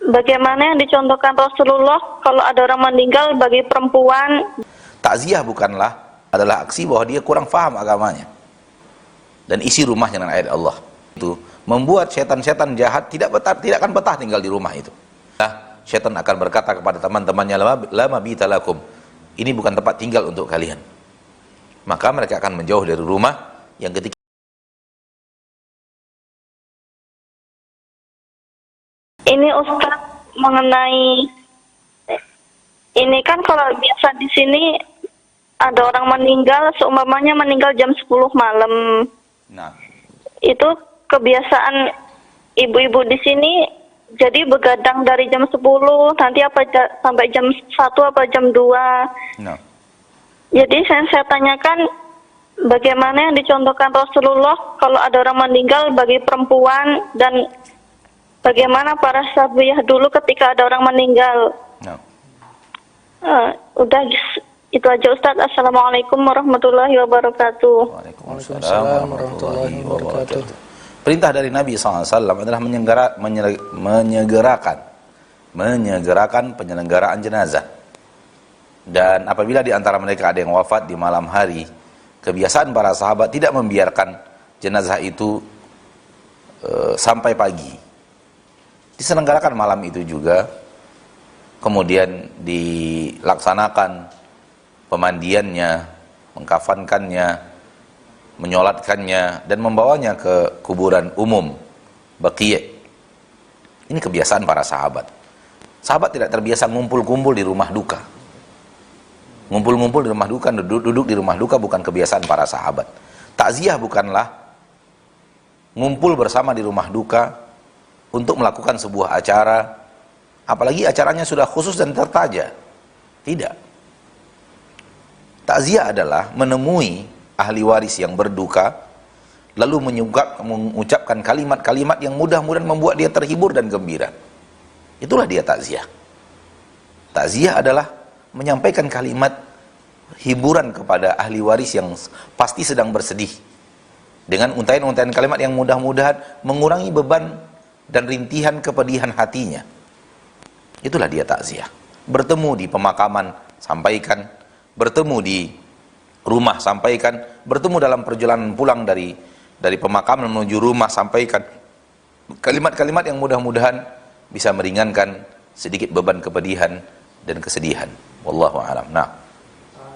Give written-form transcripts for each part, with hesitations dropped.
Bagaimana yang dicontohkan Rasulullah kalau ada orang meninggal bagi perempuan? Takziah adalah aksi bahwa dia kurang faham agamanya. Dan isi rumahnya dengan ayat Allah. Itu membuat setan-setan jahat tidak akan betah tinggal di rumah itu. Nah, setan akan berkata kepada teman-temannya, la mabita lakum. Ini bukan tempat tinggal untuk kalian. Maka mereka akan menjauh dari rumah yang ketika Ini Ustaz mengenai ini kan kalau biasa di sini ada orang meninggal, seumpamanya meninggal jam 10 malam. Nah, itu kebiasaan ibu-ibu di sini jadi begadang dari jam 10 nanti sampai jam 1 apa jam 2. nah. Jadi saya tanyakan bagaimana yang dicontohkan Rasulullah kalau ada orang meninggal bagi perempuan dan bagaimana para sahabat dulu ketika ada orang meninggal. Nah. Udah itu aja Ustaz. Assalamualaikum warahmatullahi wabarakatuh. Waalaikumsalam warahmatullahi wabarakatuh. Perintah dari Nabi SAW adalah menyegerakan penyelenggaraan jenazah. Dan apabila di antara mereka ada yang wafat di malam hari, kebiasaan para sahabat tidak membiarkan jenazah itu sampai pagi. Diselenggarakan malam itu juga, kemudian dilaksanakan pemandiannya, mengkafankannya, menyolatkannya, dan membawanya ke kuburan umum Baqi'. Ini kebiasaan para sahabat. Sahabat tidak terbiasa ngumpul-kumpul di rumah duka. Ngumpul-ngumpul di rumah duka, duduk di rumah duka bukan kebiasaan para sahabat. Takziah bukanlah ngumpul bersama di rumah duka untuk melakukan sebuah acara, apalagi acaranya sudah khusus dan tertaja. Tidak. Takziah adalah menemui ahli waris yang berduka, lalu mengucapkan kalimat-kalimat yang mudah-mudahan membuat dia terhibur dan gembira. Itulah dia takziah. Takziah adalah menyampaikan kalimat hiburan kepada ahli waris yang pasti sedang bersedih, dengan untaian-untaian kalimat yang mudah-mudahan mengurangi beban dan rintihan kepedihan hatinya. Itulah dia takziah. Bertemu di pemakaman, sampaikan. Bertemu di rumah, sampaikan. Bertemu dalam perjalanan pulang dari pemakaman menuju rumah, sampaikan kalimat-kalimat yang mudah-mudahan bisa meringankan sedikit beban kepedihan dan kesedihan. Wallahu a'lam. Nah,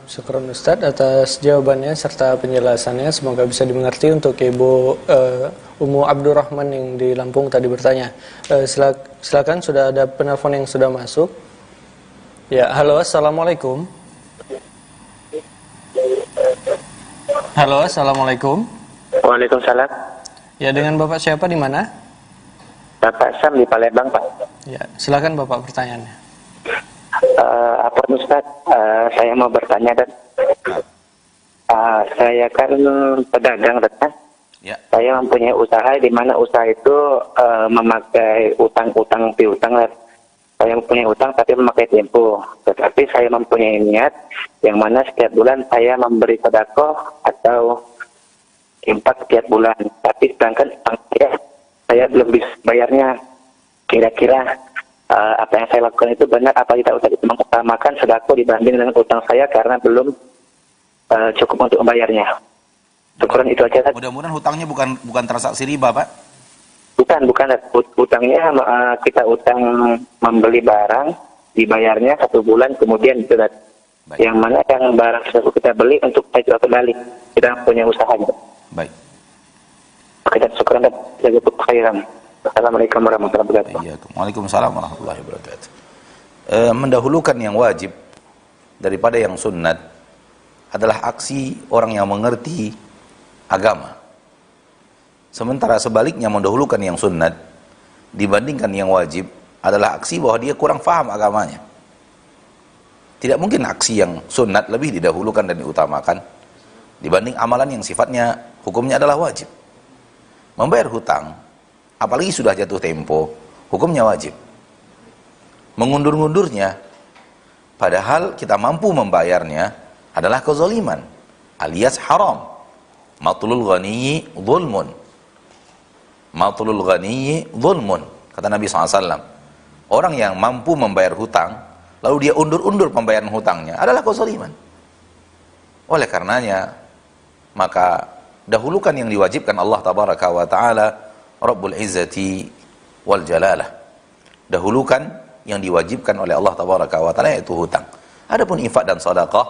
syukran Ustaz atas jawabannya serta penjelasannya. Semoga bisa dimengerti untuk Ibu Ummu Abdurrahman yang di Lampung tadi bertanya. Silakan, sudah ada penelpon yang sudah masuk. Ya, halo, assalamualaikum. Halo, assalamualaikum. Waalaikumsalam. Ya, dengan Bapak siapa di mana? Bapak Sam di Palembang, Pak. Ya, silakan Bapak pertanyaannya. Apa Ustaz, saya mau bertanya dan saya kan pedagang dan ya. Saya mempunyai usaha di mana usaha itu memakai utang-utang piutang. Saya mempunyai utang tapi memakai tempo. Tetapi saya mempunyai niat yang mana setiap bulan saya memberi sedekah atau infak setiap bulan. Tapi sedangkan saya belum bisa bayarnya. Kira-kira apa yang saya lakukan itu benar apa tidak usah mengutamakan sedekah dibanding dengan utang saya karena belum cukup untuk membayarnya. Syukuran itu aja. Mudah-mudahan hutangnya bukan transaksi riba, Pak. Bukan. Utangnya kita utang membeli barang, dibayarnya 1 bulan kemudian itu. Yang mana yang barang tersebut kita beli untuk kita jual kembali. Kita punya usahanya. Baik. Kita syukuran dan jazakumullahu khairan. Assalamualaikum warahmatullahi wabarakatuh. Waalaikumsalam warahmatullahi wabarakatuh. Mendahulukan yang wajib daripada yang sunnat adalah aksi orang yang mengerti agama. Sementara sebaliknya mendahulukan yang sunnat dibandingkan yang wajib adalah aksi bahwa dia kurang faham agamanya. Tidak mungkin aksi yang sunnat lebih didahulukan dan diutamakan dibanding amalan yang sifatnya hukumnya adalah wajib. Membayar hutang, apalagi sudah jatuh tempo, hukumnya wajib. Mengundur-ngundurnya, padahal kita mampu membayarnya, adalah kezaliman, alias haram. Matlul ghaniyyi zulmun. Matlul ghaniyyi zulmun. Kata Nabi SAW, Orang yang mampu membayar hutang, lalu dia undur-undur pembayaran hutangnya, adalah kezaliman. Oleh karenanya, maka dahulukan yang diwajibkan Allah Tabaraka wa Ta'ala, Rabbul Izzati wal Jalalah. Dahulukan yang diwajibkan oleh Allah Tabaraka wa Ta'ala, yaitu hutang. Adapun infak dan sedekah,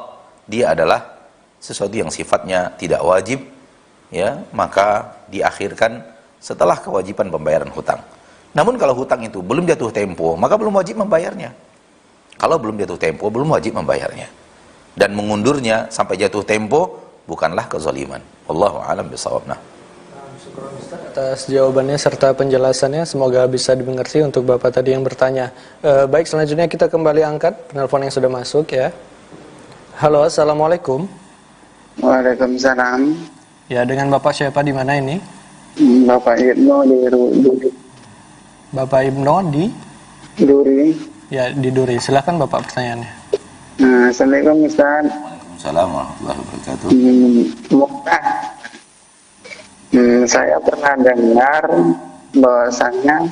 dia adalah sesuatu yang sifatnya tidak wajib, ya, maka diakhirkan setelah kewajiban pembayaran hutang. Namun kalau hutang itu belum jatuh tempo, maka belum wajib membayarnya. Kalau belum jatuh tempo, belum wajib membayarnya. Dan mengundurnya sampai jatuh tempo bukanlah kezaliman. Wallahu a'lam bishawab. Syukran Ustaz atas jawabannya serta penjelasannya, semoga bisa dimengerti untuk Bapak tadi yang bertanya. Baik, selanjutnya kita kembali angkat penelpon yang sudah masuk ya. Halo, Assalamualaikum. Waalaikumsalam. Ya, dengan Bapak siapa di mana ini? Bapak Ibnu di Duri. Bapak Ibnu di Duri. Ya, di Duri. Silakan Bapak pertanyaannya. Assalamualaikum Ustaz. Waalaikumsalam warahmatullahi wabarakatuh. Saya pernah dengar bahwasanya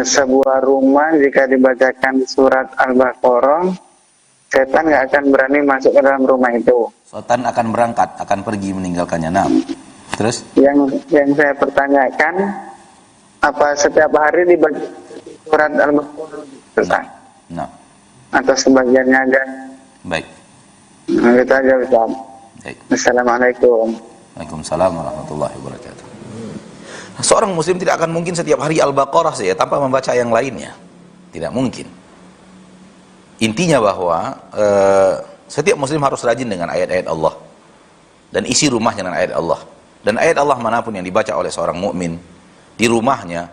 sebuah rumah jika dibacakan surat Al-Baqarah, setan nggak akan berani masuk ke dalam rumah itu. Setan akan berangkat, akan pergi meninggalkannya. Nah, terus? Yang saya pertanyakan, apa setiap hari dibaca surat Al-Baqarah? Nah. Atau sebagiannya aja? Baik. Nah, kita aja Ustaz. Baik. Assalamualaikum. Waalaikumsalam warahmatullahi wabarakatuh. Seorang muslim tidak akan mungkin setiap hari Al-Baqarah saja tanpa membaca yang lainnya. Tidak mungkin. Intinya bahwa setiap muslim harus rajin dengan ayat-ayat Allah dan isi rumahnya dengan ayat Allah. Dan ayat Allah manapun yang dibaca oleh seorang mukmin di rumahnya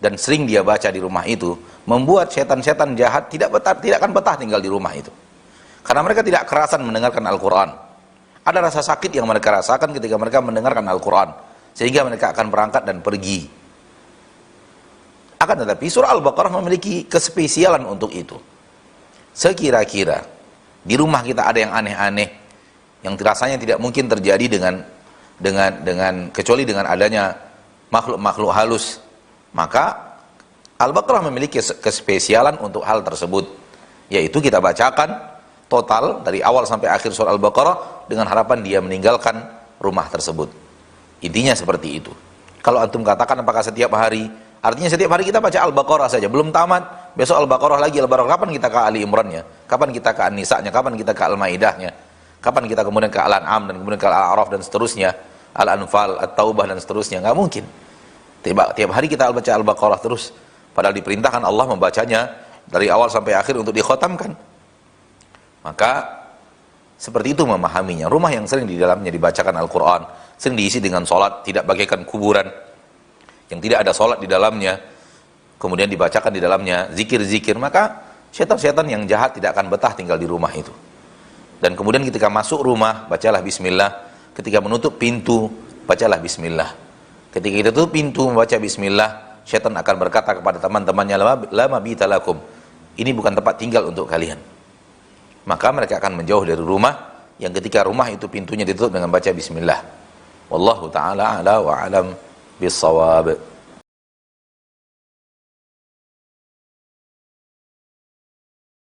dan sering dia baca di rumah itu, membuat setan-setan jahat tidak akan betah tinggal di rumah itu. Karena mereka tidak kerasan mendengarkan Al-Quran. Ada rasa sakit yang mereka rasakan ketika mereka mendengarkan Al-Quran, sehingga mereka akan berangkat dan pergi. Akan tetapi surah Al-Baqarah memiliki kespesialan untuk itu. Sekira-kira di rumah kita ada yang aneh-aneh, yang rasanya tidak mungkin terjadi dengan kecuali dengan adanya makhluk-makhluk halus, maka Al-Baqarah memiliki kespesialan untuk hal tersebut, yaitu kita bacakan total dari awal sampai akhir surah Al-Baqarah dengan harapan dia meninggalkan rumah tersebut. Intinya seperti itu. Kalau antum katakan apakah setiap hari, artinya setiap hari kita baca Al-Baqarah saja, belum tamat, besok Al-Baqarah lagi, Al-Baqarah, kapan kita ke Ali Imran-nya, kapan kita ke An-Nisa-nya, kapan kita ke Al-Maidah-nya, kapan kita kemudian ke Al-An'am dan kemudian ke Al-A'raf dan seterusnya, Al-Anfal, At-Taubah dan seterusnya, nggak mungkin. Tiap hari kita baca Al-Baqarah terus, padahal diperintahkan Allah membacanya dari awal sampai akhir untuk dikhotamkan. Maka seperti itu memahaminya. Rumah yang sering di dalamnya dibacakan Al-Quran, sering diisi dengan sholat, tidak bagaikan kuburan yang tidak ada sholat di dalamnya, kemudian dibacakan di dalamnya zikir-zikir, maka setan-setan yang jahat tidak akan betah tinggal di rumah itu. Dan kemudian ketika masuk rumah, bacalah bismillah. Ketika menutup pintu, bacalah bismillah. Ketika kita tutup pintu, membaca bismillah, setan akan berkata kepada teman-temannya, lama bitalakum, ini bukan tempat tinggal untuk kalian. Maka mereka akan menjauh dari rumah yang ketika rumah itu pintunya ditutup dengan baca bismillah. Wallahu ta'ala ala wa alam bis-shawab.